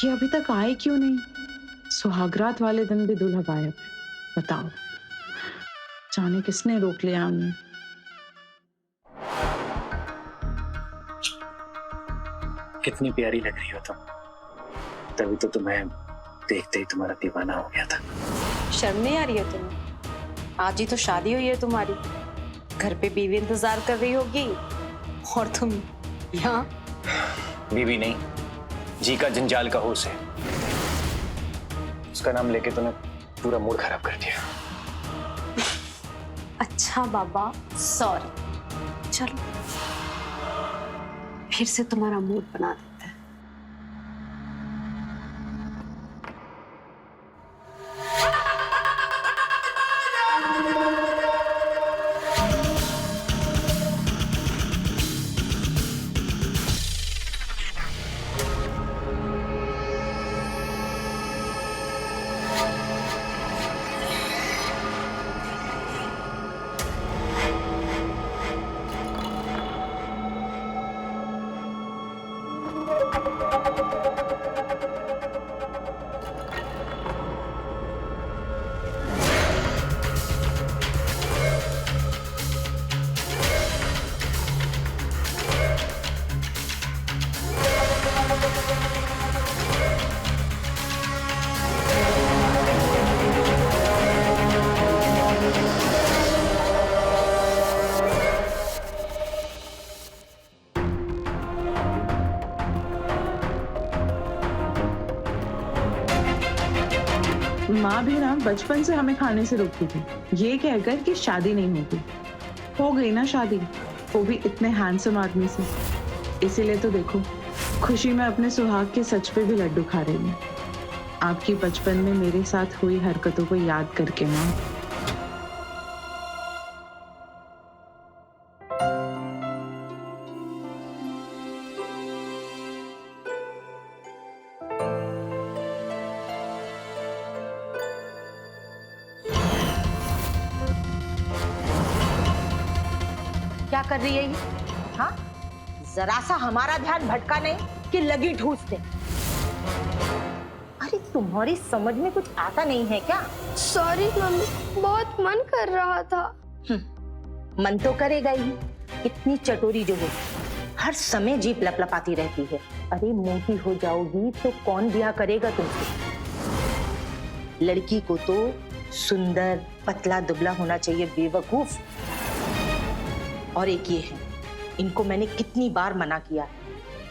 ये अभी तक आए क्यों नहीं? सुहागरात वाले दिन भी दूल्हा गायब है। बताओ, जाने किसने रोक लिया हमें। कितनी प्यारी लग रही हो तुम, तभी तो तुम्हें देखते ही तुम्हारा दीवाना हो गया था। शर्म नहीं आ रही है तुम्हें? आज ही तो शादी हुई है तुम्हारी, घर पे बीवी इंतजार कर रही होगी और तुम यहाँ। बीवी नहीं, जी का जंजाल का होश है। उसका नाम लेके तूने पूरा मूड खराब कर दिया। अच्छा बाबा, सॉरी। चलो फिर से तुम्हारा मूड बना देते हैं। माँ भी ना बचपन से हमें खाने से रोकती थी, ये कहकर कि शादी नहीं होगी। हो गई ना शादी, वो भी इतने हैंडसम आदमी से। इसीलिए तो देखो, खुशी में अपने सुहाग के सच पे भी लड्डू खा रही हूँ। आपकी बचपन में मेरे साथ हुई हरकतों को याद करके माँ। क्या कर रही है ये? हाँ, जरा सा हमारा ध्यान भटका नहीं कि लगी ठूसते। अरे तुम्हारी समझ में कुछ आता नहीं है क्या? सॉरी मम्मी, बहुत मन कर रहा था। मन तो करेगा ही, इतनी चटोरी जो हो, हर समय जीप लपलपाती रहती है। अरे मोटी हो जाओगी तो कौन ब्याह करेगा तुमसे? लड़की को तो सुंदर पतला दुबला होना चाहिए, बेवकूफ। और एक ये है, इनको मैंने कितनी बार मना किया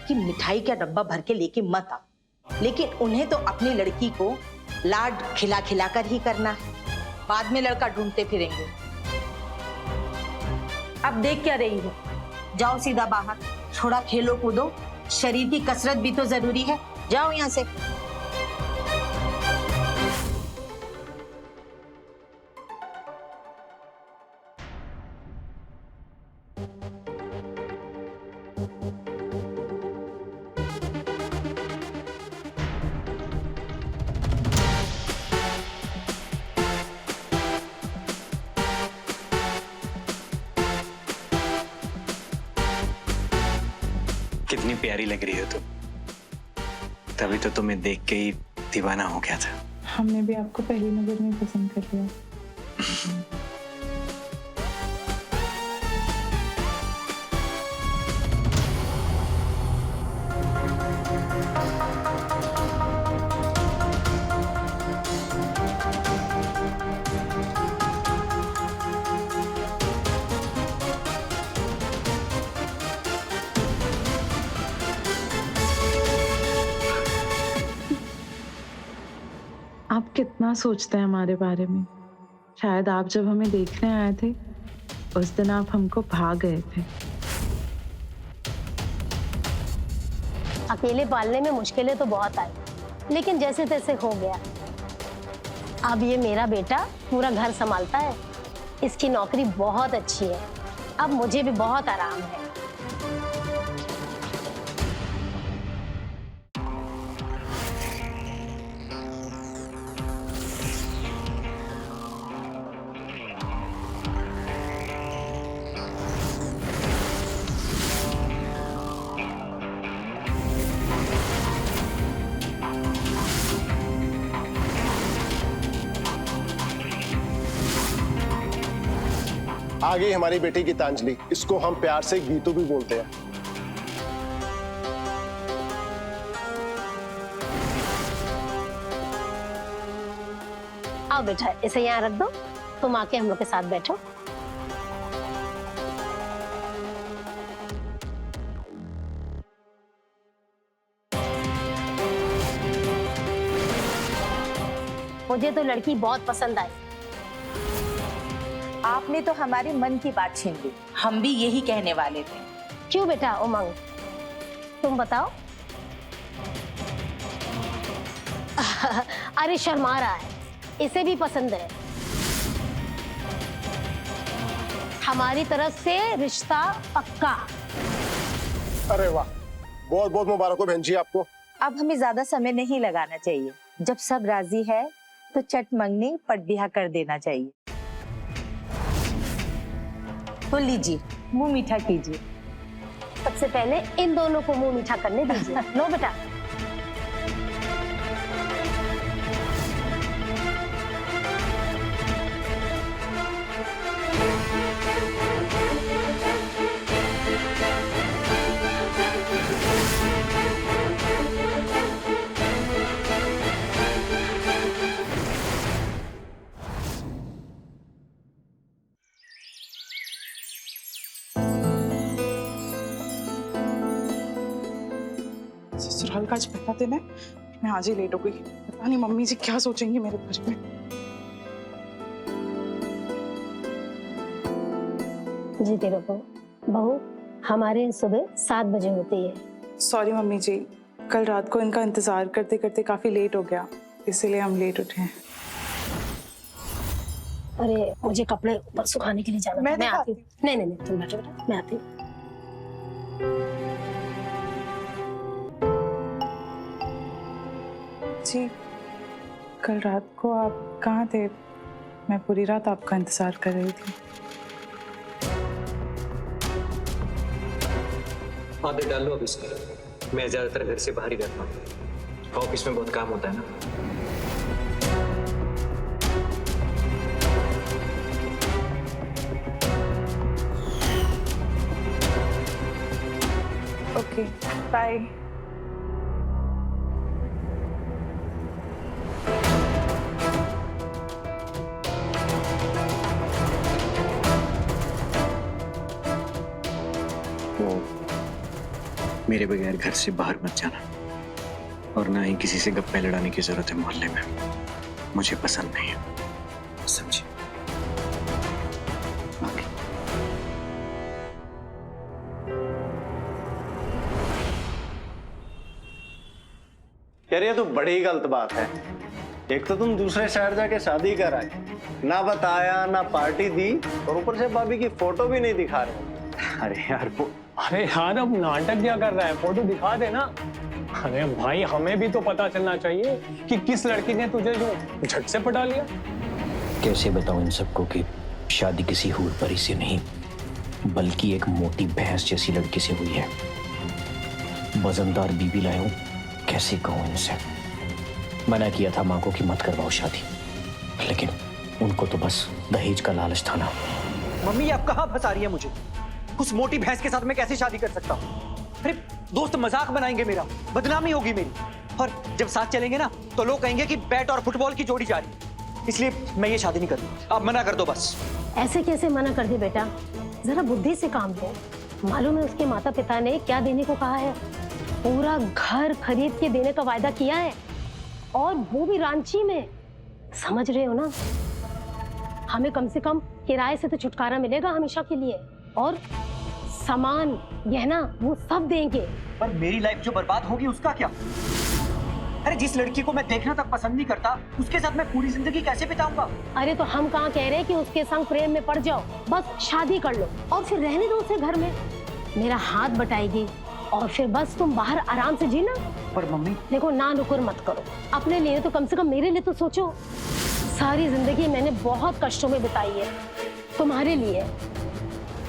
कि मिठाई का डब्बा भर के लेके मत आओ, लेकिन उन्हें तो अपनी लड़की को लाड खिला खिला कर ही करना है। बाद में लड़का ढूंढते फिरेंगे। अब देख क्या रही हो? जाओ सीधा बाहर, थोड़ा खेलो कूदो, शरीर की कसरत भी तो जरूरी है। जाओ यहाँ से। कितनी प्यारी लग रही हो तुम, तभी तो तुम्हें देख के ही दीवाना हो गया था। हमने भी आपको पहली नजर में पसंद कर लिया। आप कितना सोचते हैं हमारे बारे में। शायद आप जब हमें देखने आए थे, उस दिन आप हमको भाग गए थे। अकेले पालने में मुश्किलें तो बहुत आई, लेकिन जैसे तैसे हो गया। अब ये मेरा बेटा पूरा घर संभालता है। इसकी नौकरी बहुत अच्छी है। अब मुझे भी बहुत आराम है। आ गई हमारी बेटी गीतांजलि, इसको हम प्यार से गीतू भी बोलते हैं। आओ बेटा, इसे यहाँ रख दो, तुम आके हम लोग के साथ बैठो। मुझे तो लड़की बहुत पसंद आई। आपने तो हमारे मन की बात छीन ली। हम भी यही कहने वाले थे। क्यों बेटा उमंग, तुम बताओ। अरे शर्मा रहा है, इसे भी पसंद है। हमारी तरफ से रिश्ता पक्का। अरे वाह, बहुत बहुत मुबारक हो बहन जी आपको। अब हमें ज्यादा समय नहीं लगाना चाहिए। जब सब राजी है तो चट मंगनी पट बिहा कर देना चाहिए। तो लीजिए, मुंह मीठा कीजिए। सबसे पहले इन दोनों को मुंह मीठा करने दीजिए। लो बेटा। ससुराल का आज पता देना है, मैं आज ही लेट हो गई। पता नहीं मम्मी जी क्या सोचेंगी मेरे बारे में। जीते रहो बहू, हमारे यहाँ सुबह 7 बजे होती है। सॉरी मम्मी जी, कल रात को इनका इंतजार करते करते काफी लेट हो गया, इसीलिए हम लेट उठे हैं। अरे मुझे कपड़े ऊपर सुखाने के लिए जाना मैं था। मैं आती हूँ। नहीं नहीं नहीं, तुम बैठो बेटा, मैं आती हूँ। जी, कल रात को आप कहाँ थे? मैं पूरी रात आपका इंतजार कर रही थी। आदत डाल लो अब इसकी। मैं ज्यादातर घर से बाहर ही रहता हूँ, ऑफिस में बहुत काम होता है ना। Okay, bye. मेरे बगैर घर से बाहर मत जाना, और ना ही किसी से गप्पे लड़ाने की जरूरत है मोहल्ले में। मुझे पसंद नहीं है, समझी? यार ये तो बड़ी गलत बात है। एक तो तुम दूसरे शहर जाके शादी कर आए, ना बताया ना पार्टी दी, और ऊपर से भाभी की फोटो भी नहीं दिखा रहे। अरे यार अब नाटक क्या कर रहा है, फोटो दिखा दे ना। अरे भाई हमें भी तो पता चलना चाहिए कि किस लड़की ने तुझे जो झट से पटा लिया। कैसे बताऊं इन सबको कि शादी किसी हूर परी से नहीं बल्कि एक मोटी भैंस जैसी लड़की से हुई है। वजनदार बीबी लाया हूं, कैसे कहूं इनसे। मना किया था मां को कि मत करवाओ शादी, लेकिन उनको तो बस दहेज का लालच था ना। मम्मी आप कहाँ फंसा रही है मुझे? उस मोटी भैंस के साथ मैं कैसे शादी कर सकता हूँ? अरे दोस्त मजाक बनाएंगे, मेरा बदनामी होगी मेरी, और जब साथ चलेंगे ना तो लोग कहेंगे कि बैट और फुटबॉल की जोड़ी जा रही है। इसलिए मैं ये शादी नहीं करूँगा। आप मना कर दो बस। ऐसे कैसे मना कर दे बेटा, जरा बुद्धि से काम लो। मालूम है उसके माता पिता ने क्या देने को कहा है? पूरा घर खरीद के देने का वायदा किया है, और वो भी रांची में। समझ रहे हो ना? हमें कम से कम किराए से तो छुटकारा मिलेगा हमेशा के लिए, और सामान गहना वो सब देंगे। पर मेरी लाइफ जो बर्बाद होगी उसका क्या? अरे जिस लड़की को मैं देखना तक पसंद नहीं करता, उसके साथ मैं पूरी जिंदगी कैसे बिताऊंगा? अरे तो हम कहाँ कह रहे हैं कि उसके संग प्रेम में पड़ जाओ, बस शादी कर लो और फिर रहने दो उसे घर में। मेरा हाथ बटाएगी और फिर बस तुम बाहर आराम से जीना। पर मम्मी देखो, ना नुकुर मत करो। अपने लिए तो कम से कम मेरे लिए तो सोचो। सारी जिंदगी मैंने बहुत कष्टों में बिताई है तुम्हारे लिए,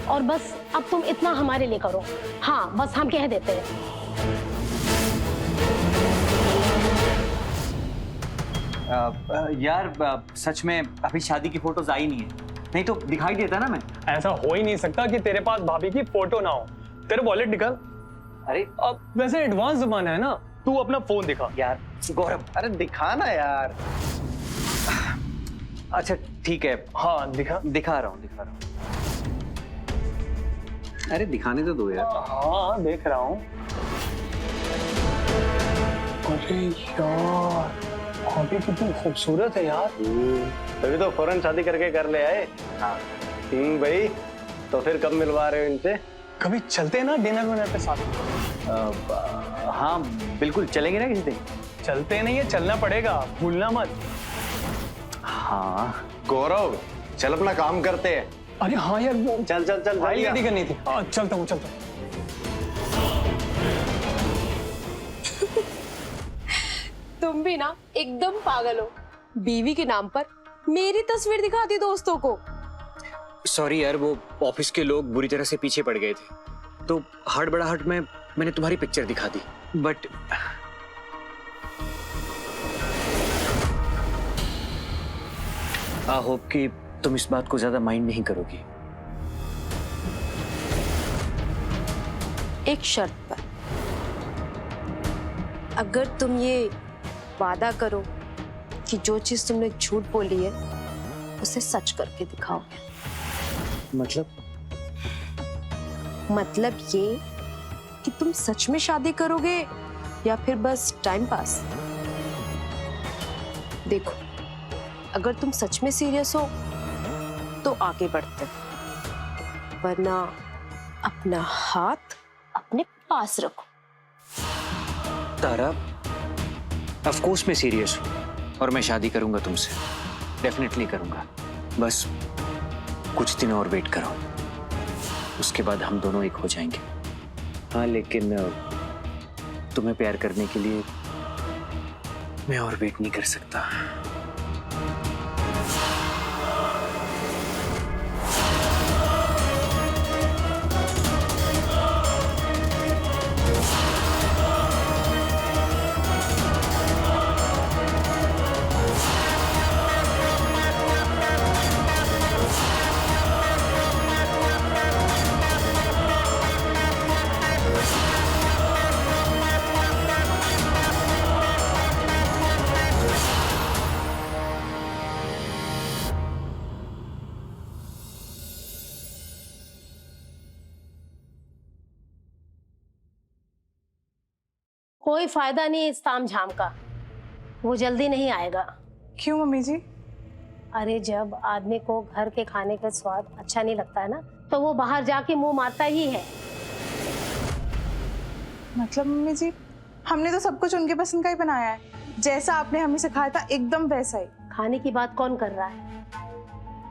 और बस अब तुम इतना हमारे लिए करो। हाँ, बस हम कह देते हैं। यार सच में अभी शादी की फोटोज आई नहीं है, नहीं तो दिखाई देता ना मैं। ऐसा हो ही नहीं सकता कि तेरे पास भाभी की फोटो ना हो। तेरे वॉलेट निकाल। अरे अब वैसे एडवांस जमाना है ना, तू अपना फोन दिखा। यार गौरव, अरे दिखा ना यार। अच्छा ठीक है, हाँ दिखा। दिखा रहा हूँ। अरे दिखाने तो दो यार। हाँ देख रहा हूँ। अरे यार, भाभी कितनी खूबसूरत है यार। तभी तो फौरन शादी करके कर ले आए। हाँ भाई, तो फिर कब मिलवा रहे हो इनसे? कभी चलते हैं ना डिनर विनर पे साथ में। हाँ बिल्कुल चलेंगे ना किसी दिन। चलते नहीं है, चलना पड़ेगा, भूलना मत। हाँ गौरव, चल अपना काम करते हैं। अरे हाँ यार, वो चल चल चल फाइल जल्दी आ। रेडी करनी थी। चलता हूँ। तुम भी ना एकदम पागल हो। बीवी के नाम पर मेरी तस्वीर दिखाती दोस्तों को। सॉरी यार, वो ऑफिस के लोग बुरी तरह से पीछे पड़ गए थे, तो हड़बड़ाहट में मैंने तुम्हारी पिक्चर दिखा दी। बट आई होप कि तुम इस बात को ज्यादा माइंड नहीं करोगी। एक शर्त पर, अगर तुम ये वादा करो कि जो चीज तुमने झूठ बोली है उसे सच करके दिखाओगे। मतलब ये कि तुम सच में शादी करोगे या फिर बस टाइम पास। देखो, अगर तुम सच में सीरियस हो तो आगे बढ़ते, वरना अपना हाथ अपने पास रखो। तारा, ऑफ कोर्स मैं सीरियस हूँ और मैं शादी करूंगा तुमसे, डेफिनेटली करूंगा। बस कुछ दिन और वेट करो, उसके बाद हम दोनों एक हो जाएंगे। हाँ, लेकिन तुम्हें प्यार करने के लिए मैं और वेट नहीं कर सकता। कोई फायदा नहीं इस ताम झाम का, वो जल्दी नहीं आएगा। क्यों मम्मी जी? अरे जब आदमी को घर के खाने का स्वाद अच्छा नहीं लगता है ना, तो वो बाहर जाके मुंह मारता ही है। मतलब मम्मी जी, हमने तो सब कुछ उनके पसंद का ही बनाया है, जैसा आपने हमें सिखाया था एकदम वैसा ही। खाने की बात कौन कर रहा है?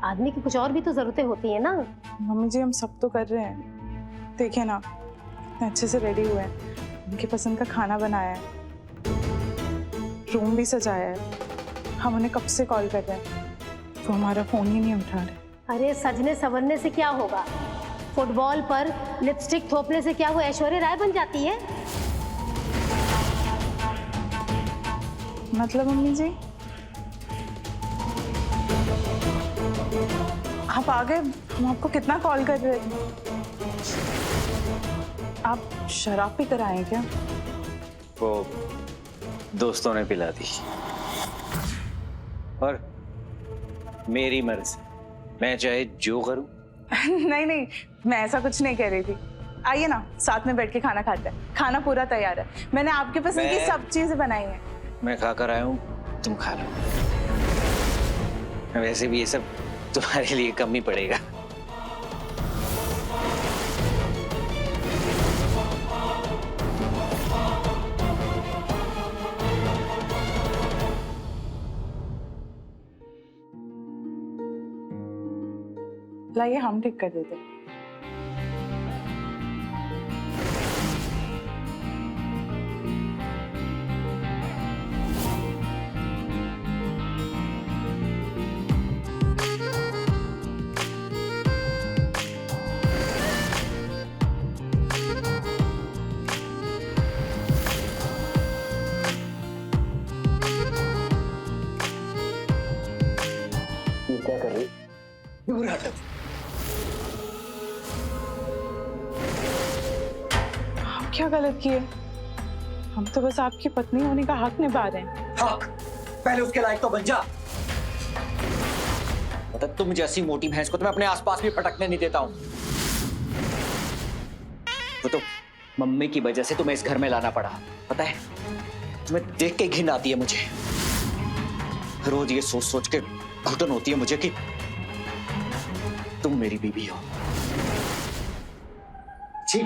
आदमी की कुछ और भी तो जरूरतें होती है ना। मम्मी जी, हम सब तो कर रहे हैं, देखिए ना, इतने अच्छे से रेडी हुए हैं, उनके पसंद का खाना बनाया है, रूम भी सजाया है। हम उन्हें कब से कॉल कर रहे हैं, वो हमारा फोन ही नहीं उठा रहे। अरे सजने संवरने से क्या होगा? फुटबॉल पर लिपस्टिक थोपने से क्या वो ऐश्वर्या राय बन जाती है? मतलब मम्मी जी, आप आ गए, हम आपको कितना कॉल कर रहे थे। आप शराब पी कर आए क्या? वो दोस्तों ने पिला दी, और मेरी मर्जी, मैं चाहे जो करूं। नहीं नहीं, मैं ऐसा कुछ नहीं कह रही थी। आइए ना, साथ में बैठ के खाना खाते हैं, खाना पूरा तैयार है, मैंने आपके पसंद की सब चीजें बनाई हैं। मैं खाकर आया हूं, तुम खा लो। वैसे भी ये सब तुम्हारे लिए कम ही पड़ेगा। लाइए हम ठीक कर देते हैं। दूर हटो। आप क्या गलत किए? हम तो बस आपकी पत्नी होने का हक निभा रहे हैं। हक? पहले उसके लायक तो बन जा। मतलब तुम जैसी मोटी भैंस को तो मैं अपने आसपास भी पटकने नहीं देता हूं। वो तो मम्मी की वजह से तुम्हें इस घर में लाना पड़ा, पता है? तुम्हें देख के घिन आती है मुझे। रोज ये सोच सोच के घुटन होती है मुझे कि तुम मेरी बीवी हो। जी।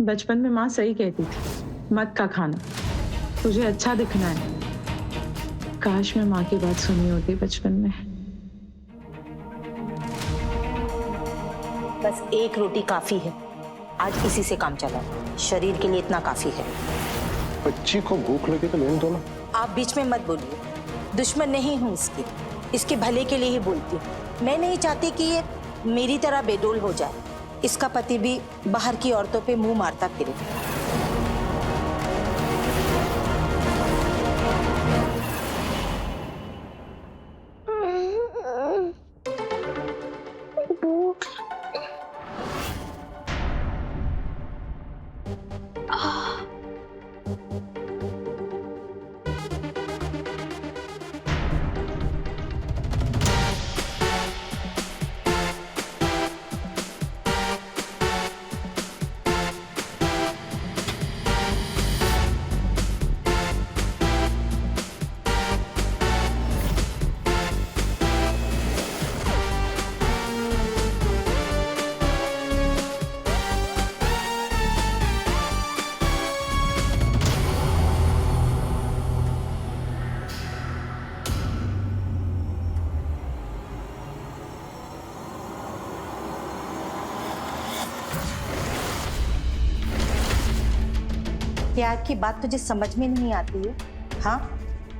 बचपन में माँ सही कहती थी, मत का खाना, तुझे अच्छा दिखना है। काश मैं माँ की बात सुनी होती बचपन में। बस एक रोटी काफी है, आज इसी से काम चला। शरीर के लिए इतना काफी है। बच्ची को भूख लगी तो लेने दो ना। आप बीच में मत बोलिए, दुश्मन नहीं हूँ इसकी, इसके भले के लिए ही बोलती हूँ। मैं नहीं चाहती कि ये मेरी तरह बेडोल हो जाए। इसका पति भी बाहर की औरतों पे मुंह मारता फिरे। प्यार की बात तुझे समझ में नहीं आती है? हाँ,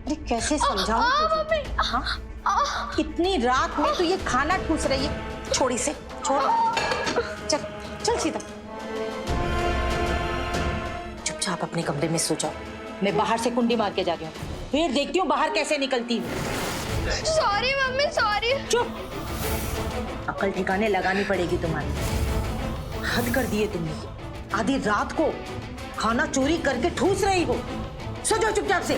अरे कैसे समझाऊं तुझे? हाँ? इतनी रात में तू ये खाना ठूस रही है। छोड़ इसे, छोड़। चल चल सीधा। चुपचाप अपने कमरे में सो जाओ। मैं बाहर से कुंडी मार के जा रही हूँ, फिर देखती हूँ बाहर कैसे निकलती हूँ। Sorry mummy, sorry. चुप, अकल ठिकाने लगानी पड़ेगी तुम्हारी। हद कर दिए तुमने। आधी रात को खाना चोरी करके ठूस रही हो। सो जाओ चुपचाप से।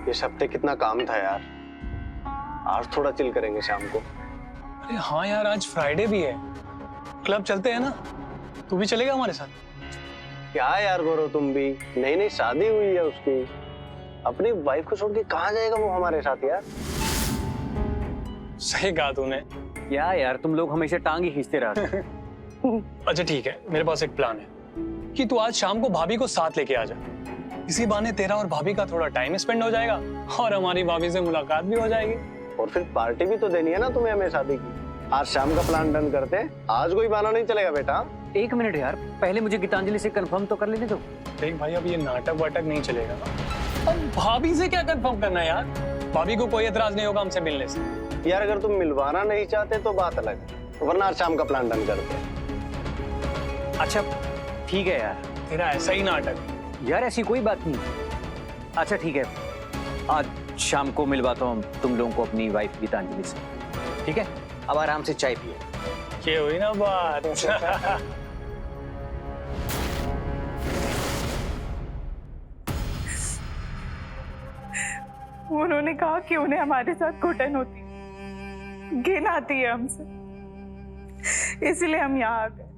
इस हफ्ते कितना काम था यार। आज थोड़ा चिल करेंगे शाम को। अरे हाँ यार, आज फ्राइडे भी है, क्लब चलते हैं ना? तू भी चलेगा हमारे साथ? क्या यार गौरव, तुम भी नई नई शादी हुई है उसकी, अपनी वाइफ को छोड़ के कहाँ जाएगा वो हमारे साथ यार? सही कहा तूने। क्या यार, तुम लोग हमेशा टांग ही खींचते रहते हो। अच्छा ठीक है, मेरे पास एक प्लान है कि तू आज शाम को भाभी को साथ लेके आ जा। इसी बहाने तेरा और भाभी का थोड़ा टाइम स्पेंड हो जाएगा और हमारी भाभी से मुलाकात भी हो जाएगी। और फिर पार्टी भी तो देनी है ना तुम्हें हमें शादी की। आज शाम का प्लान डन करते हैं। आज कोई बहाना नहीं चलेगा बेटा। एक मिनट यार, पहले मुझे गीतांजलि से कंफर्म तो कर लेने दो। देख भाई, अब ये नाटक वाटक नहीं चलेगा। अब भाभी से क्या कंफर्म करना है यार? भाभी को कोई एतराज नहीं होगा हमसे मिलने से। यार अगर तुम मिलवाना नहीं चाहते तो बात अलग है, वरना आज शाम का प्लान डन करते हैं। अच्छा ठीक है यार। तेरा ऐसा ही नाटक। यार ऐसी कोई बात नहीं। अच्छा ठीक है, आज शाम को मिलवाता हूँ तुम लोगों को अपनी वाइफ गीतांजलि से। ठीक है, अब आराम से चाय पिए। ये हुई ना बात। उन्होंने कहा कि उन्हें हमारे साथ घुटन होती है, घिन आती है हमसे, इसलिए हम यहाँ आ गए।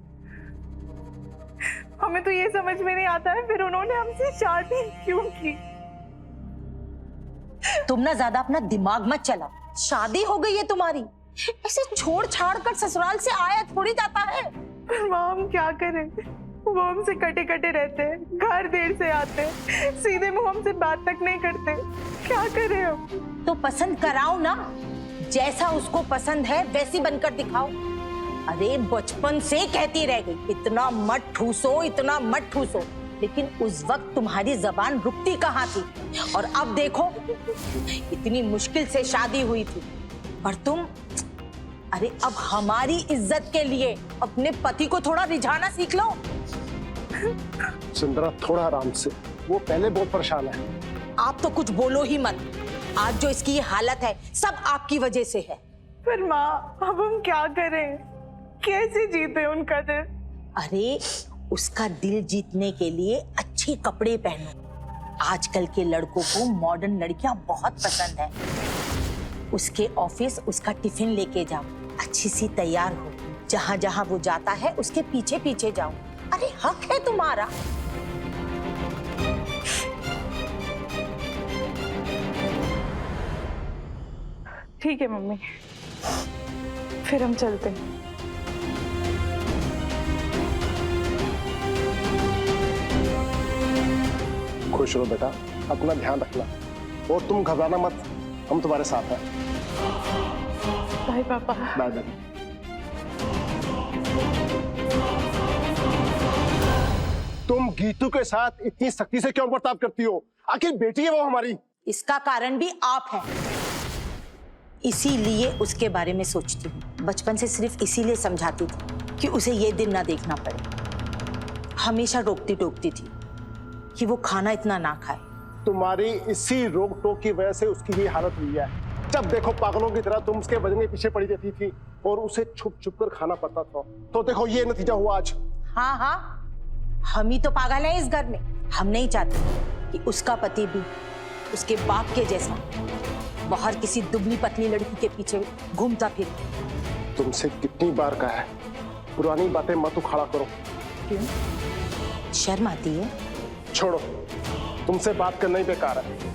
हमें तो ये समझ में नहीं आता है फिर उन्होंने हमसे शादी क्यों की। तुम ना ज्यादा अपना दिमाग मत चला। शादी हो गई है तुम्हारी, ऐसे छोड़ छाड़ कर ससुराल से आया थोड़ी जाता है। पर माँ हम क्या करें, वो हमसे कटे कटे रहते हैं, घर देर से आते हैं, सीधे मुंह हमसे बात तक नहीं करते। क्या करें हम? तो पसंद कराओ ना, जैसा उसको पसंद है वैसी बनकर दिखाओ। अरे बचपन से कहती रह गई इतना मत ठूसो, इतना मत ठूसो, लेकिन उस वक्त तुम्हारी जबान रुकती कहाँ थी। और अब देखो, इतनी मुश्किल से शादी हुई थी और तुम, अरे अब हमारी इज्जत के लिए अपने पति को थोड़ा रिझाना सीख लो। सुंदरा थोड़ा आराम से, वो पहले बहुत परेशान है। आप तो कुछ बोलो ही मत। आज जो इसकी ये हालत है सब आपकी वजह से है। पर माँ, अब हम क्या करें? कैसे जीते उनका दिल? अरे उसका दिल जीतने के लिए अच्छे कपड़े पहनो। आजकल के लड़कों को मॉडर्न लड़कियां बहुत पसंद है। उसके ऑफिस उसका टिफिन लेके जाओ, अच्छी सी तैयार हो, जहां जहां वो जाता है उसके पीछे पीछे जाओ। अरे हक है तुम्हारा। ठीक है मम्मी, फिर हम चलते हैं। खुश रहो बेटा, अपना ध्यान रखना और तुम घबराना मत, हम तुम्हारे साथ हैं। बाय पापा। Bye bye. तुम गीतू के साथ इतनी सख्ती से क्यों बर्ताव करती हो? आखिर बेटी है वो हमारी। इसका कारण भी आप हैं, इसीलिए उसके बारे में सोचती हूँ। बचपन से सिर्फ इसीलिए समझाती थी कि उसे ये दिन ना देखना पड़े। हमेशा रोकती टोकती थी कि वो खाना इतना ना खाए। तुम्हारी इसी रोक टोक की वजह से उसकी ये हालत हुई है। जब देखो पागलों की तरह तुम उसके वजन के पीछे पड़ी रहती थी और उसे छुप छुप कर खाना पड़ता था। तो देखो ये नतीजा हुआ आज। हाँ हाँ, हम ही तो पागल हैं इस घर में। हम नहीं चाहते कि उसका पति भी उसके बाप के जैसा बाहर किसी दुबली पतली लड़की के पीछे घूमता फिरे। तुमसे कितनी बार कहा है, पुरानी बातें मत उखाड़ा करो। क्यों? शर्म आती है? छोड़ो, तुमसे बात करना ही बेकार है।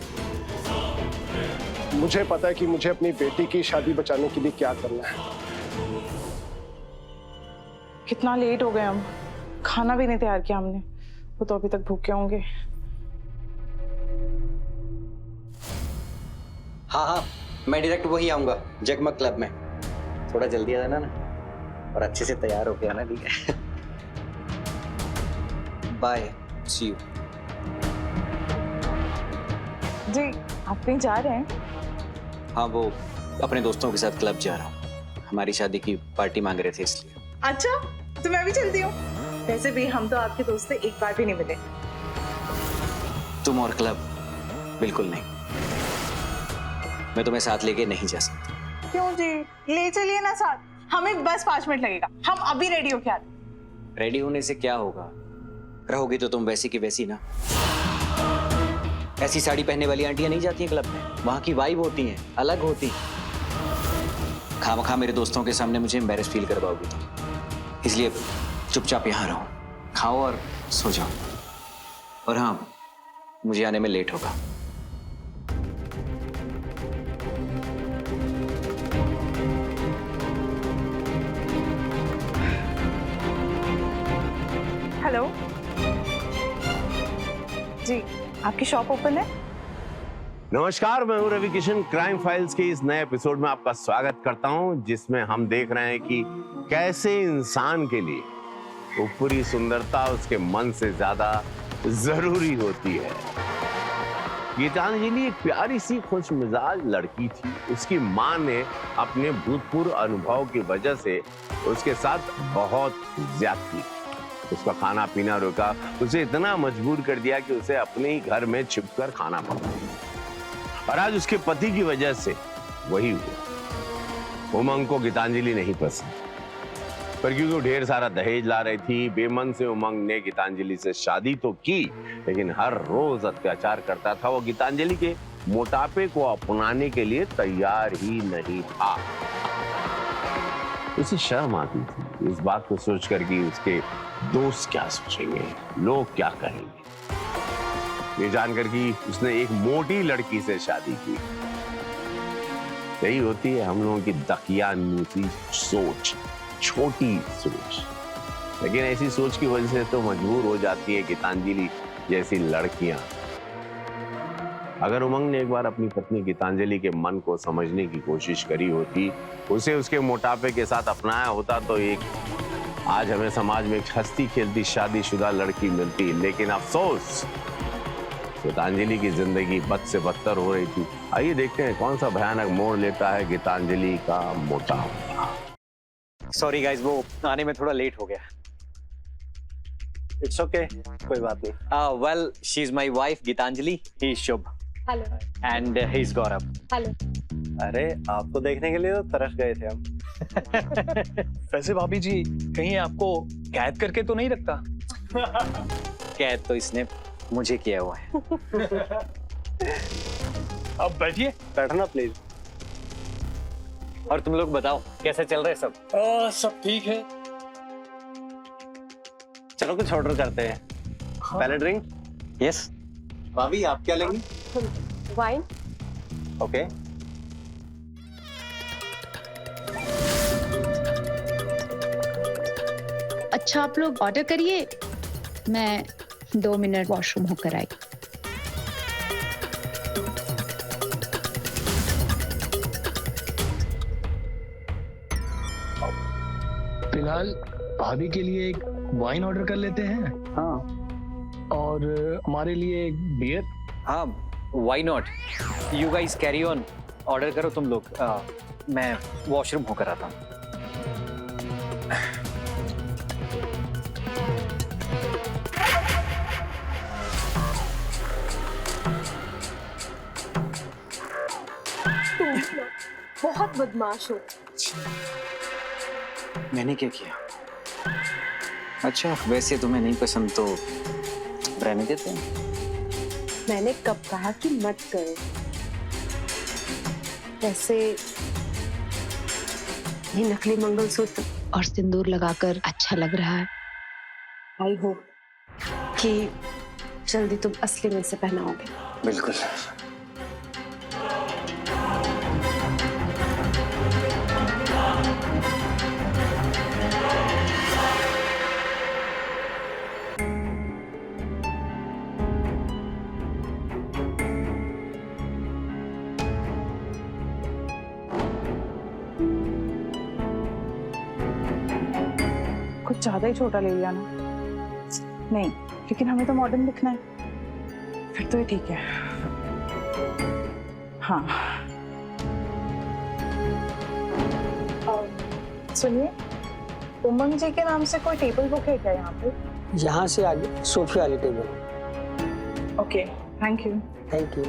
मुझे पता है कि मुझे अपनी बेटी की शादी बचाने के लिए क्या करना है। कितना लेट हो गए हम, खाना भी नहीं तैयार किया हमने। वो तो अभी तक भूखे होंगे। हाँ हाँ, मैं डायरेक्ट वही आऊंगा जगमग क्लब में। थोड़ा जल्दी आ जाना ना, और अच्छे से तैयार होके आना, ठीक है? Bye, C you. जी, आप कहीं जा रहे हैं? हाँ, वो अपने दोस्तों के साथ क्लब जा रहा हूँ। हमारी शादी की पार्टी मांग रहे थे इसलिए। अच्छा, तो मैं भी चलती हूँ। वैसे भी हम तो आपके दोस्त से एक बार भी नहीं मिले। तुम और क्लब? बिल्कुल नहीं, मैं तुम्हें साथ लेके नहीं जा सकता। क्यों जी? ले चलिए ना साथ, हमें बस 5 मिनट लगेगा। हम अभी रेडी होके आते। रेडी होने से क्या होगा? रहोगी तो तुम वैसी की वैसी ना। ऐसी साड़ी पहनने वाली आंटियां नहीं जाती हैं क्लब में। वहां की वाइब होती है, अलग होती है। खामखा मेरे दोस्तों के सामने मुझे एम्बैरेस फील करवाओगी तुम। इसलिए चुपचाप यहाँ रहो, खाओ और सो जाओ। और हाँ, मुझे आने में लेट होगा। हेलो जी, आपकी शॉप ओपन है? नमस्कार, मैं हूं रवि किशन। क्राइम फाइल्स के इस नए एपिसोड में आपका स्वागत करता हूं, जिसमें हम देख रहे हैं कि कैसे इंसान के लिए ऊपरी सुंदरता उसके मन से ज्यादा जरूरी होती है। गीतांजलि एक प्यारी सी खुश मिजाज लड़की थी। उसकी माँ ने अपने भूतपूर्व अनुभव की वजह से उसके साथ बहुत ज्यादती, उसका खाना पीना रोका, उसे इतना मजबूर कर दिया कि उसे अपने ही घर में छिपकर खाना पड़ा। और आज उसके पति की वजह से वही हुआ। उमंग को गीतांजलि नहीं पसंद, पर क्योंकि वो ढेर सारा दहेज ला रही थी, बेमन से उमंग ने गीतांजलि से शादी तो की, लेकिन हर रोज अत्याचार करता था। वो गीतांजलि के मोटापे को अपनाने के लिए तैयार ही नहीं था। उसे शर्म आती थी इस बात को सोचकर कि उसके दोस्त क्या सोचेंगे, लोग क्या कहेंगे। ये जानकर कि उसने एक मोटी लड़की से शादी की। यही होती है हम लोगों की दकियानूसी सोच, छोटी सोच। लेकिन ऐसी सोच की वजह से तो मजबूर हो जाती है गीतांजलि जैसी लड़कियां। अगर उमंग ने एक बार अपनी पत्नी गीतांजलि के मन को समझने की कोशिश करी होती, उसे उसके मोटापे के साथ अपनाया होता, तो एक आज हमें समाज में एक हंसती खेलती शादीशुदा लड़की मिलती। लेकिन अफसोस, गीतांजलि की जिंदगी बद से बदतर हो रही थी। आइए देखते हैं कौन सा भयानक मोड़ लेता है गीतांजलि का मोटापा। सॉरी गाइस, वो आने में थोड़ा लेट हो गया। इट्स ओके, कोई बात नहीं। Well, she is my wife Gitanjali, he is Shubh hello and he is Gaurav. Hello. अरे आपको देखने के लिए तो तरस गए थे हम। वैसे भाभी जी, कहीं आपको कैद करके तो नहीं रखता? कैद तो इसने मुझे किया हुआ है। अब बैठिए। बैठना प्लीज। और तुम लोग बताओ, कैसे चल रहे सब? सब ठीक है। चलो कुछ ऑर्डर करते हैं। पहले ड्रिंक। यस। भाभी आप क्या लेंगी? वाइन। ओके। अच्छा, आप लोग ऑर्डर करिए, मैं 2 मिनट वॉशरूम होकर आई। फिलहाल भाभी के लिए एक वाइन ऑर्डर कर लेते हैं। हाँ। और हमारे लिए एक बियर। हाँ, why not. You guys carry on, order करो तुम लोग। मैं वॉशरूम होकर आता हूँ। बहुत बदमाश हो। मैंने क्या किया? अच्छा, वैसे तुम्हें नहीं पसंद तो रहने देते हैं। मैंने कब कहा कि मत करो? वैसे ये नकली मंगलसूत्र और सिंदूर लगाकर अच्छा लग रहा है। आई होप कि जल्दी तुम असली में से पहनाओगे। बिल्कुल। कुछ ज्यादा ही छोटा ले लिया ना? नहीं, लेकिन हमें तो मॉडर्न दिखना है। फिर तो ये ठीक है। हाँ। सुनिए, उमंग जी के नाम से कोई टेबल बुक है क्या यहाँ पे? यहाँ से आगे सोफे वाली table. Okay, thank you. Thank you.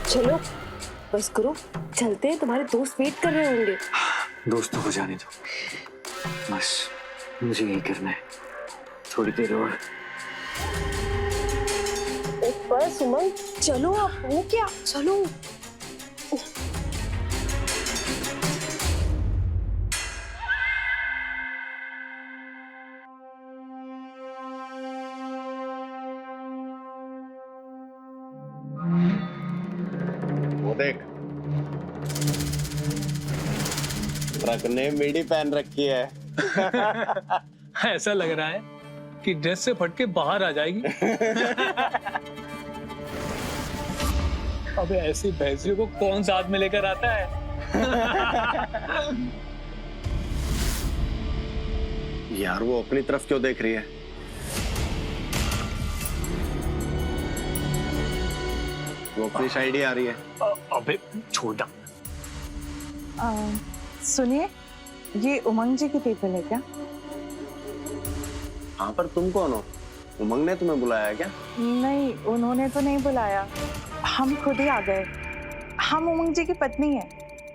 चलो बस करो, चलते हैं, तुम्हारे दोस्त वेट कर रहे होंगे। दोस्तों को जाने दो, बस मुझे यही करना है। थोड़ी देर और। बस उमंग, चलो आप, हो क्या? चलो। वो देख, ट्रक ने मिडी पहन रखी है। ऐसा लग रहा है कि ड्रेस से फट के बाहर आ जाएगी। अबे ऐसी भैंसियों को कौन साथ में लेकर आता है? यार वो अपनी तरफ क्यों देख रही है? वो अपनी साइड ही आ रही है। अबे छोटा। सुनिए, ये उमंग जी की टेबल है क्या? हाँ, पर तुम कौन हो? उमंग ने तुम्हें बुलाया क्या? नहीं, उन्होंने तो नहीं बुलाया, हम खुद ही आ गए। हम उमंग जी की पत्नी है,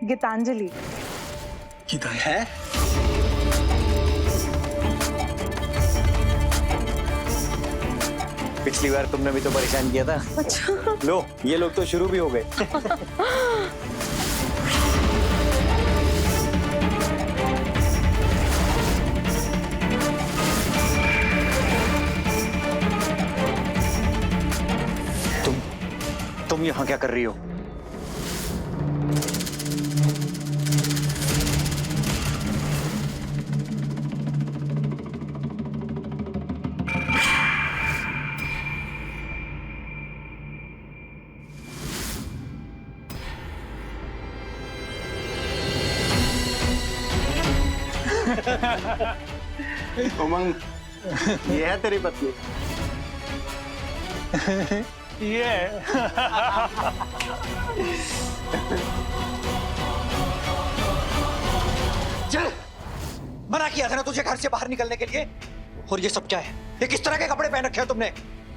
गीतांजलि। है? पिछली बार तुमने भी तो परेशान किया था। अच्छा। लो, ये लोग तो शुरू भी हो गए। तुम यहाँ क्या कर रही हो? उमंग, ये है तेरी पत्नी। ये चल, मना किया था ना तुझे घर से बाहर निकलने के लिए। और ये सब क्या है? ये किस तरह के कपड़े पहन रखे हो तुमने?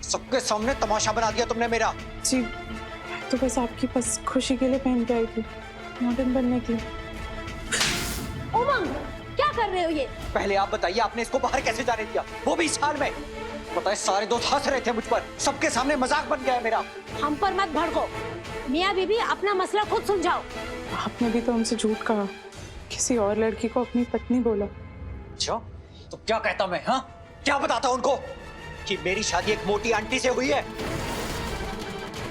सबके सामने तमाशा बना दिया तुमने मेरा। जी, तो बस आपकी बस खुशी के लिए पहन के आई थी, मॉडर्न बनने के लिए। उमंग, क्या कर रहे हो ये? पहले आप बताइए, आपने इसको बाहर कैसे जाने दिया, वो भी इस हाल में? पता है सारे दोस्त हंस रहे थे मुझ पर, सबके सामने मजाक बन गया है मेरा। हम पर मत भड़को। मियाँ बीबी, अपना मसला खुद सुलझाओ। आपने भी तो हमसे झूठ कहा, किसी और लड़की को अपनी पत्नी बोला। अच्छा, तो क्या कहता मैं? हाँ, क्या बताता उनको कि मेरी शादी एक मोटी आंटी से हुई है?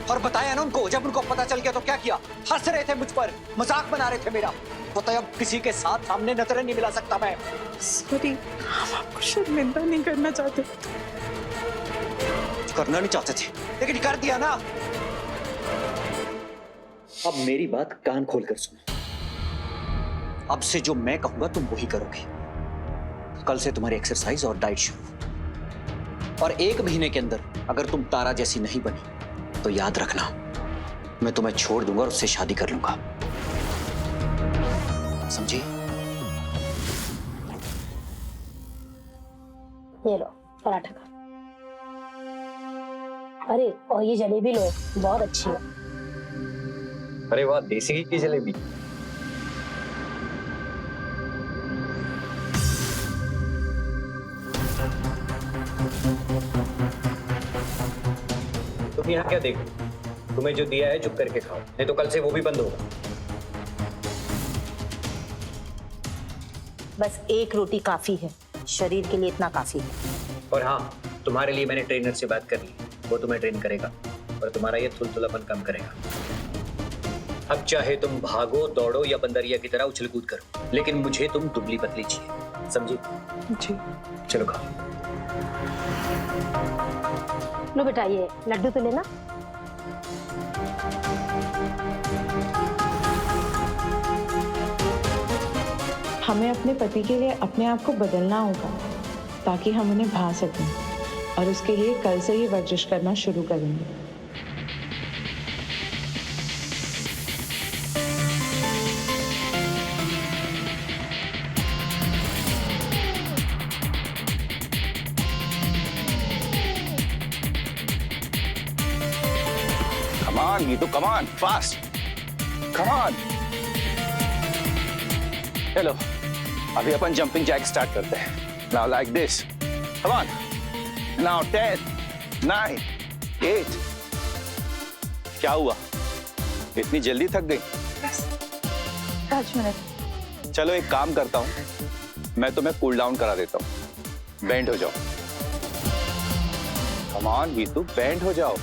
और बताया ना उनको, जब उनको पता चल गया तो क्या किया? हंस रहे थे मुझ पर, मजाक बना रहे थे मेरा। पता है अब किसी के साथ सामने नजरें नहीं मिला सकता मैं। सॉरी, हम आपको शर्मिंदा नहीं करना चाहते। करना नहीं चाहते थे, लेकिन कर दिया ना। अब मेरी बात कान खोलकर सुनो। अब से जो मैं कहूंगा तुम वही करोगे। कल से तुम्हारी एक्सरसाइज और डाइट शुरू। और 1 महीने के अंदर अगर तुम तारा जैसी नहीं बनी तो याद रखना, मैं तुम्हें छोड़ दूंगा और उससे शादी कर लूंगा। समझी? ये लो पराठा खा। अरे और ये जलेबी लो, बहुत अच्छी है। अरे वाह, देसी घी की जलेबी। तुम यहाँ क्या देख रहे हो? तुम्हें जो दिया है चुप करके खाओ, नहीं तो कल से वो भी बंद होगा। बस एक रोटी काफी है, शरीर के लिए इतना काफी है। और हाँ, तुम्हारे लिए मैंने ट्रेनर से बात कर ली, वो तुम्हें ट्रेन करेगा और तुम्हारा ये थुलथुलापन कम करेगा। अब चाहे तुम भागो, दौड़ो या बंदरिया की तरह उछल कूद करो, लेकिन मुझे तुम दुबली पतली चाहिए, समझी? जी। चलो खाओ। लो बेटा, ये लड्डू तो लेना। हमें अपने पति के लिए अपने आप को बदलना होगा ताकि हम उन्हें भा सकें, और उसके लिए कल से ही वर्जिश करना शुरू करेंगे। Come on, Geetu, come on, fast. Come on. चलो, अभी अपन जंपिंग जैक स्टार्ट करते हैं। Now like this. Come on. Now 10, 9, 8. क्या हुआ? इतनी जल्दी थक गई? 5 मिनट। चलो एक काम करता हूँ, मैं तुम्हें कूल डाउन करा देता हूँ। बेंड हो जाओ। Come on, Geetu, बेंड हो जाओ।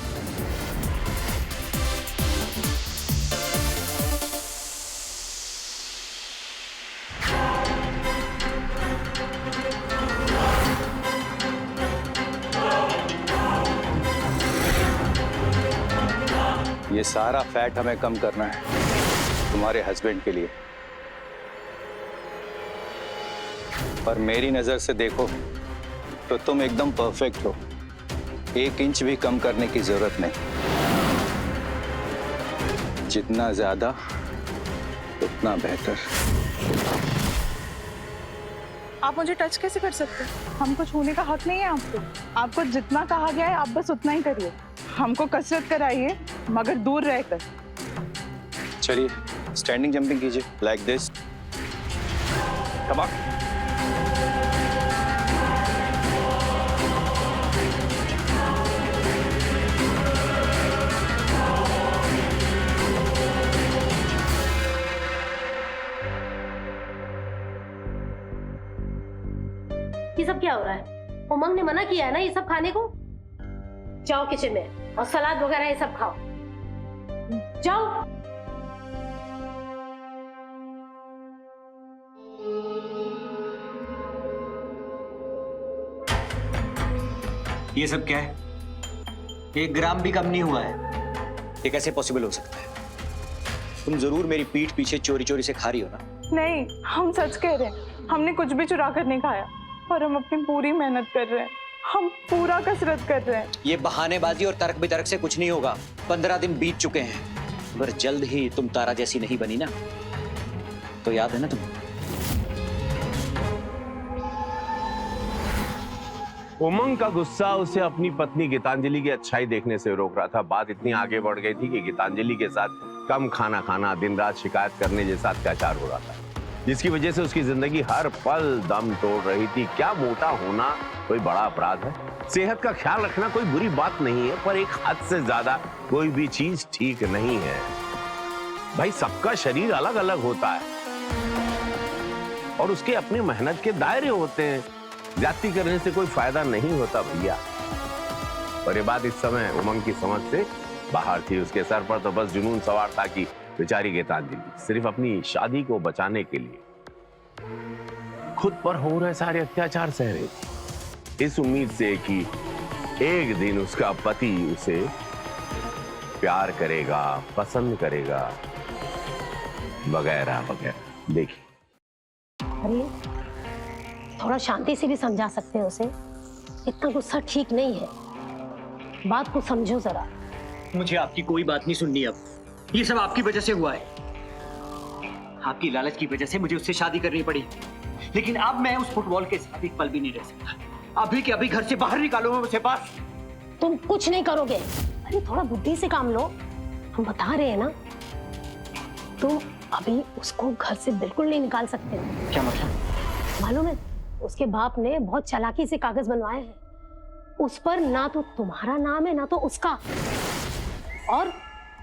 ये सारा फैट हमें कम करना है तुम्हारे हस्बैंड के लिए। पर मेरी नजर से देखो तो तुम एकदम परफेक्ट हो, 1 इंच भी कम करने की जरूरत नहीं। जितना ज्यादा उतना बेहतर। आप मुझे टच कैसे कर सकते हैं? हमको छूने का हक नहीं है आपको। आपको जितना कहा गया है आप बस उतना ही करिए। हमको कसरत कराइए, मगर दूर रहकर। चलिए स्टैंडिंग जंपिंग कीजिए, लाइक दिस। Come on. ये सब क्या हो रहा है? उमंग ने मना किया है ना ये सब खाने को। जाओ किचन में और सलाद वगैरह ये सब खाओ। जाओ। ये सब क्या है? 1 ग्राम भी कम नहीं हुआ है। ये कैसे पॉसिबल हो सकता है? तुम जरूर मेरी पीठ पीछे चोरी चोरी से खा रही हो ना? नहीं, हम सच कह रहे हैं। हमने कुछ भी चुरा कर नहीं खाया और हम अपनी पूरी मेहनत कर रहे हैं। हम पूरा कसरत कर रहे हैं। ये बहानेबाजी और तर्क बितर्क से कुछ नहीं होगा। 15 दिन बीत चुके हैं। अगर जल्द ही तुम तारा जैसी नहीं बनी ना, तो याद है ना तुम? उमंग का गुस्सा उसे अपनी पत्नी गीतांजलि की अच्छाई देखने से रोक रहा था। बात इतनी आगे बढ़ गई थी कि गीतांजलि के साथ कम खाना खाना, दिन रात शिकायत करने जैसा अत्याचार हो रहा था, जिसकी वजह से उसकी जिंदगी हर पल दम तोड़ रही थी। क्या मोटा होना कोई बड़ा अपराध है? सेहत का ख्याल रखना कोई बुरी बात नहीं है, पर एक हद से ज्यादा कोई भी चीज ठीक नहीं है। भाई, सबका शरीर अलग अलग होता है और उसके अपनी मेहनत के दायरे होते हैं। जाति करने से कोई फायदा नहीं होता भैया। और ये बात इस समय उमंग की समझ से बाहर थी। उसके सर पर तो बस जुनून सवार था कि बेचारी गीतांजलि सिर्फ अपनी शादी को बचाने के लिए खुद पर हो रहे सारे अत्याचार सह रही थी, इस उम्मीद से कि एक दिन उसका पति उसे प्यार करेगा, पसंद करेगा, वगैरह वगैरह। देखिए, अरे थोड़ा शांति से भी समझा सकते हैं उसे। इतना गुस्सा ठीक नहीं है। बात को समझो जरा। मुझे आपकी कोई बात नहीं सुननी अब। ये सब आपकी वजह से हुआ है। आपकी लालच की वजह से मुझे उससे शादी करनी पड़ी। लेकिन अब मैं उस फुटबॉल के साथ एक पल भी नहीं रह सकता। अभी के अभी घर से बाहर निकालो उसे बस। तुम कुछ नहीं करोगे। अरे थोड़ा बुद्धि से काम लो। हम बता रहे हैं ना, तुम अभी उसको घर से बिल्कुल नहीं निकाल सकते। क्या मतलब? मालूम है, उसके बाप ने बहुत चालाकी से कागज बनवाए हैं। उस पर ना तो तुम्हारा नाम है ना तो उसका, और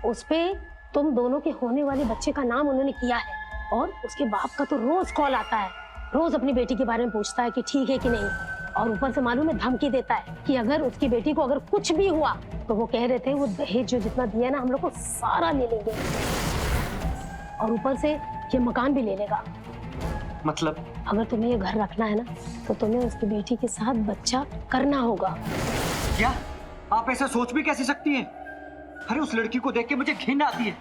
उस पे तुम दोनों के होने वाले बच्चे का नाम उन्होंने किया है। और उसके बाप का तो रोज कॉल आता है, रोज अपनी बेटी के बारे में पूछता है कि ठीक है कि नहीं। और ऊपर से मालूम है धमकी देता है कि अगर उसकी बेटी को अगर कुछ भी हुआ तो वो कह रहे थे वो दहेज जो जितना दिया ना हम लोग को सारा ले लेंगे, और ऊपर से ये मकान भी ले लेगा। मतलब अगर तुम्हें ये घर रखना है ना तो तुम्हें उसकी बेटी के साथ बच्चा करना होगा। क्या आप ऐसा सोच भी कैसे सकती हैं? अरे उस लड़की को देख के मुझे घिन आती है।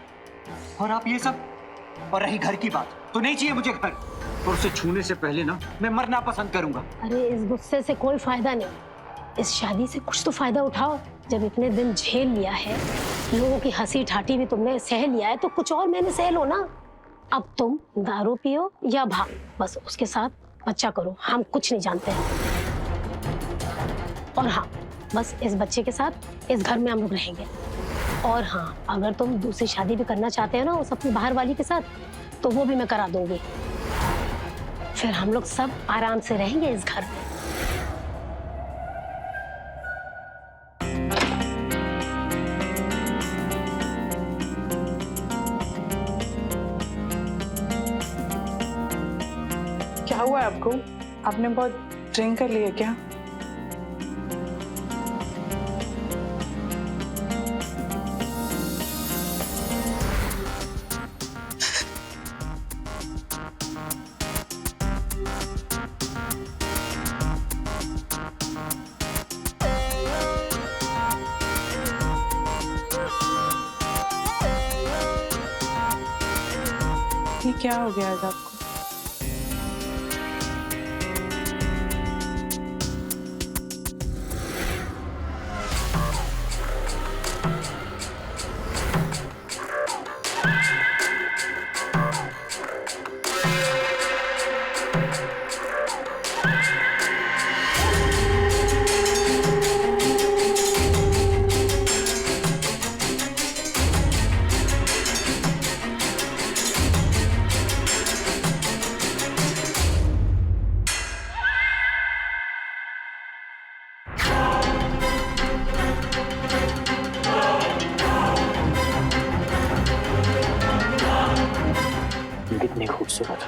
और आप ये सब। और रही घर की बात, तो नहीं चाहिए मुझे घर। और उसे छूने से पहले ना मैं मरना पसंद करूंगा। अरे इस गुस्से से कोई फायदा नहीं। इस शादी से कुछ तो फायदा उठाओ। जब इतने दिन झेल लिया है, लोगों की हंसी ठाठी भी तुमने सह लिया है, तो कुछ और मैंने सह लो ना। अब तुम दारू पियो या भाग, बस उसके साथ बच्चा करो। हम कुछ नहीं जानते हैं। और हाँ, बस इस बच्चे के साथ इस घर में हम लोग रहेंगे। और हाँ, अगर तुम दूसरी शादी भी करना चाहते हो ना उस अपनी बाहर वाली के साथ, तो वो भी मैं करा दूंगी। फिर हम लोग सब आराम से रहेंगे इस घर में। क्या हुआ है आपको? आपने बहुत ड्रिंक कर लिया क्या? ये क्या हो गया आज आपको? कितनी खूबसूरत।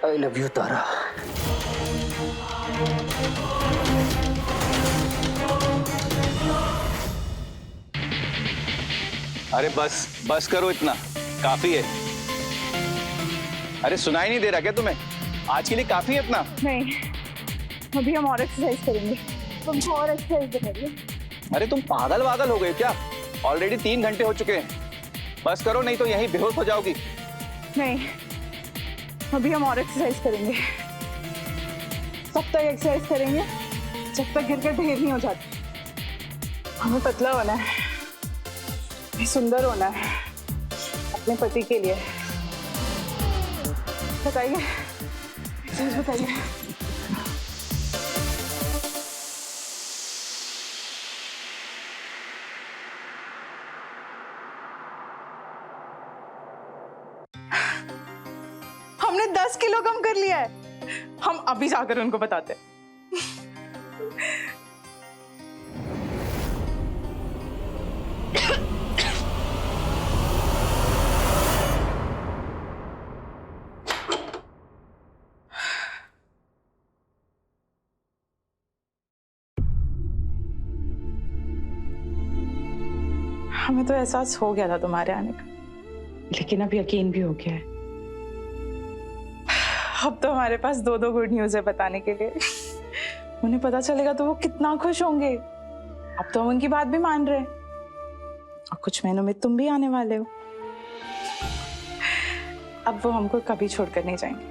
आई लव यू तारा। अरे बस बस करो, इतना काफी है। अरे सुनाई नहीं दे रहा क्या तुम्हें? आज के लिए काफी है इतना। नहीं, अभी हम और एक्सरसाइज करेंगे, तुमको और एक्सरसाइज करेंगे। अरे तुम पागल वागल हो गए क्या? ऑलरेडी 3 घंटे हो चुके हैं। बस करो, नहीं तो यहीं बेहोश हो जाओगी। नहीं, अभी हम और एक्सरसाइज करेंगे। तब तक एक्सरसाइज करेंगे जब तक गिरकर ढेर नहीं हो जाती। हमें पतला होना है, सुंदर होना है अपने पति के लिए। बताइए, चीज बताइए। हमने 10 किलो कम कर लिया है। हम अभी जाकर उनको बताते हैं। हमें तो एहसास हो गया था तुम्हारे आने का, लेकिन अब यकीन भी हो गया है। अब तो हमारे पास 2 गुड न्यूज़ है बताने के लिए। उन्हें पता चलेगा तो वो कितना खुश होंगे। अब तो हम उनकी बात भी मान रहे हैं, और कुछ महीनों में तुम भी आने वाले हो। अब वो हमको कभी छोड़कर नहीं जाएंगे।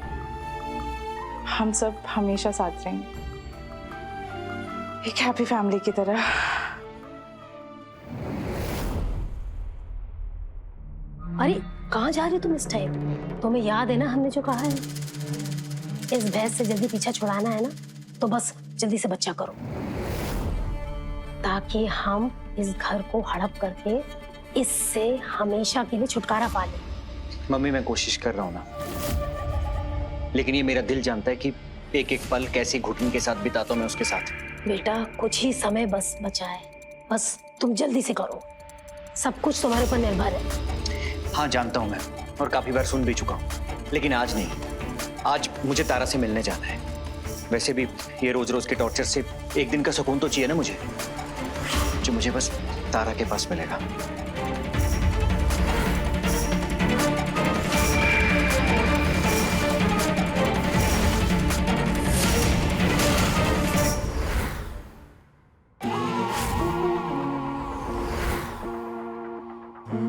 हम सब हमेशा साथ रहेंगे, एक हैप्पी फैमिली की तरह। अरे कहाँ जा रही हो तुम इस टाइम? तुम्हें याद है ना हमने जो कहा है, इस भैंस से जल्दी पीछा छुड़ाना है ना, तो बस जल्दी से बच्चा करो, ताकि हम इस घर को हड़प करके इससे हमेशा के लिए छुटकारा पा लें। मम्मी मैं कोशिश कर रहा हूँ ना, लेकिन ये मेरा दिल जानता है कि एक एक पल कैसी घुटन के साथ बिताता हूँ मैं उसके साथ। बेटा कुछ ही समय बस बचा है, बस तुम जल्दी से करो, सब कुछ तुम्हारे ऊपर निर्भर है। हाँ जानता हूँ मैं, और काफी बार सुन भी चुका हूँ, लेकिन आज नहीं। आज मुझे तारा से मिलने जाना है। वैसे भी ये रोज रोज के टॉर्चर से एक दिन का सुकून तो चाहिए ना मुझे, जो मुझे बस तारा के पास मिलेगा।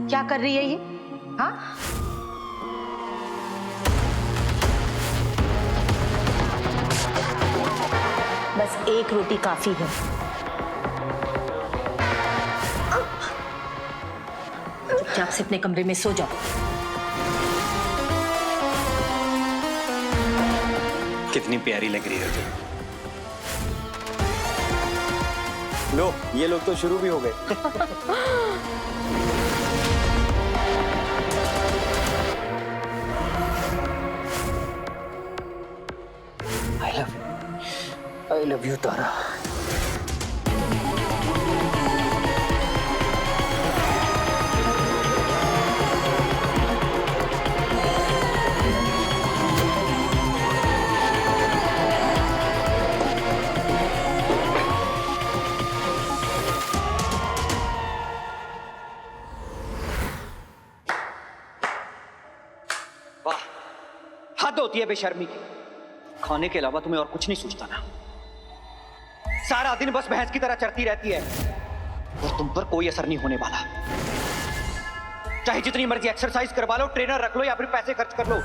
क्या कर रही है ये? हाँ, बस एक रोटी काफी है। चुपचाप से अपने कमरे में सो जाओ। कितनी प्यारी लग रही है तुम। लो ये लोग तो शुरू भी हो गए। I love you, तारा। वाह, हद होती है बेशर्मी की। खाने के अलावा तुम्हें और कुछ नहीं सूझता ना? सारा दिन बस भैंस की तरह चरती रहती है, और तुम पर कोई असर नहीं होने वाला। चाहे जितनी मर्जी एक्सरसाइज करवा लो, ट्रेनर रख लो या फिर पैसे खर्च कर लो,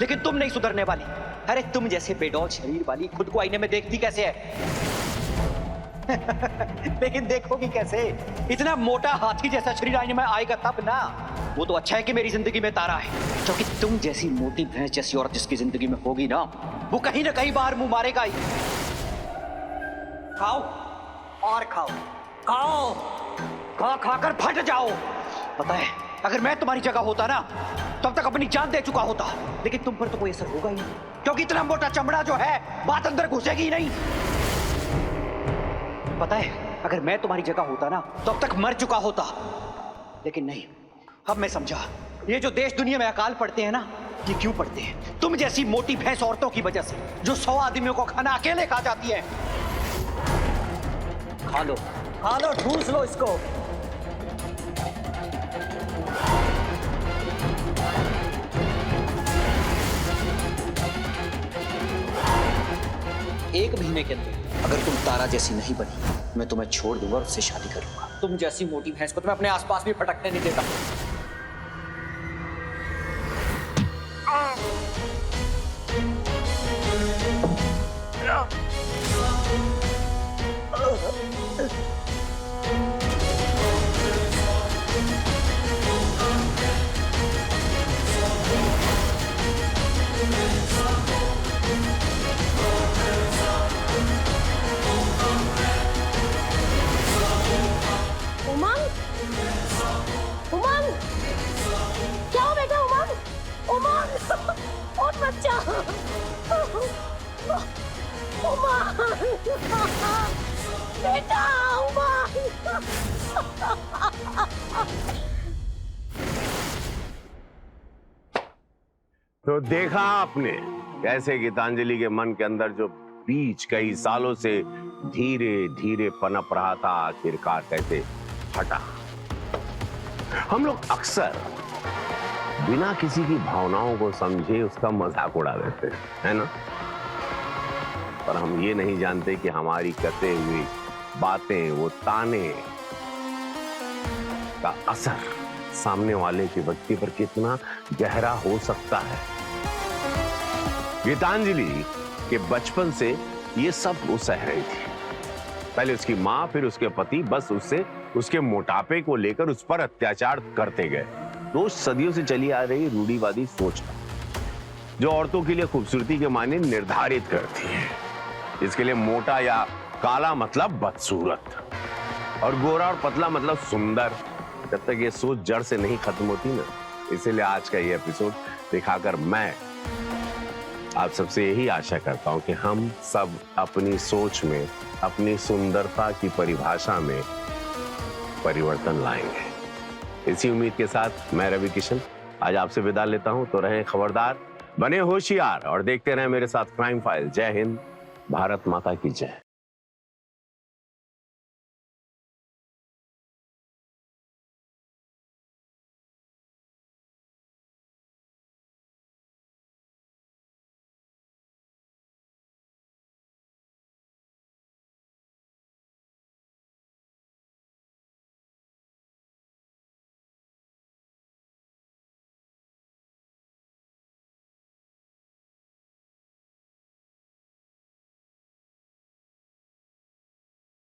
लेकिन तुम नहीं सुधरने वाली। अरे तुम जैसे बेडौल शरीर वाली खुद को आईने में देखती कैसे है? लेकिन देखोगी कैसे? इतना मोटा हाथी जैसा शरीर आईने में आएगा तब ना। वो तो अच्छा है कि मेरी जिंदगी में तारा है, क्योंकि तुम जैसी मोटी भैंस जैसी औरत जिसकी जिंदगी में होगी ना, वो कहीं ना कहीं बाहर मुंह मारेगा ही। खाओ और खाओ, खाओ, खा खाकर फट जाओ। पता है, अगर मैं तुम्हारी जगह होता ना, तब तक अपनी जान दे चुका होता, लेकिन तुम पर तो कोई असर होगा ही नहीं, क्योंकि इतना मोटा चमड़ा जो है बात अंदर घुसेगी ही नहीं। पता है, अगर मैं तुम्हारी जगह होता ना, तब तक मर चुका होता, लेकिन नहीं। अब मैं समझा, ये जो देश दुनिया में अकाल पड़ते हैं ना, ये क्यों पड़ते हैं? तुम जैसी मोटी भैंस औरतों की वजह से, जो 100 आदमियों को खाना अकेले खा जाती है। खा लो, ठूस लो इसको। एक महीने के अंदर अगर तुम तारा जैसी नहीं बनी, मैं तुम्हें छोड़ दूंगा और उससे शादी करूंगा। तुम जैसी मोटी भैंस को तो मैं अपने आसपास भी फटकने नहीं देता। उमंग, उमंग, क्या हो बेटा? उमंग, उमंग, उठ बच्चा, उमंग, बेटा, उमंग। तो देखा आपने कैसे गीतांजलि के मन के अंदर जो बीज कई सालों से धीरे धीरे पनप रहा था, आखिरकार कैसे हटा। हम लोग अक्सर बिना किसी की भावनाओं को समझे उसका मजाक उड़ा देते हैं, है ना? पर हम ये नहीं जानते कि हमारी कते हुई बातें, वो ताने का असर सामने वाले के व्यक्ति पर कितना गहरा हो सकता है। गीतांजलि के बचपन से ये सब वो सह रही थी। पहले उसकी माँ, फिर उसके पति बस उससे उसके मोटापे को लेकर उस पर अत्याचार करते गए। 2 सदियों से चली आ रही रूढ़िवादी सोच जो औरतों के लिए खूबसूरती के मायने निर्धारित करती है। इसके लिए मोटा या काला मतलब बदसूरत और गोरा और पतला मतलब सुंदर। जब तक ये सोच जड़ से नहीं खत्म होती ना, इसीलिए आज का ये एपिसोड दिखाकर मैं आप सबसे यही आशा करता हूं कि हम सब अपनी सोच में, अपनी सुंदरता की परिभाषा में परिवर्तन लाएंगे। इसी उम्मीद के साथ मैं रवि किशन आज आपसे विदा लेता हूं। तो रहें खबरदार, बने होशियार और देखते रहें मेरे साथ क्राइम फाइल। जय हिंद, भारत माता की जय।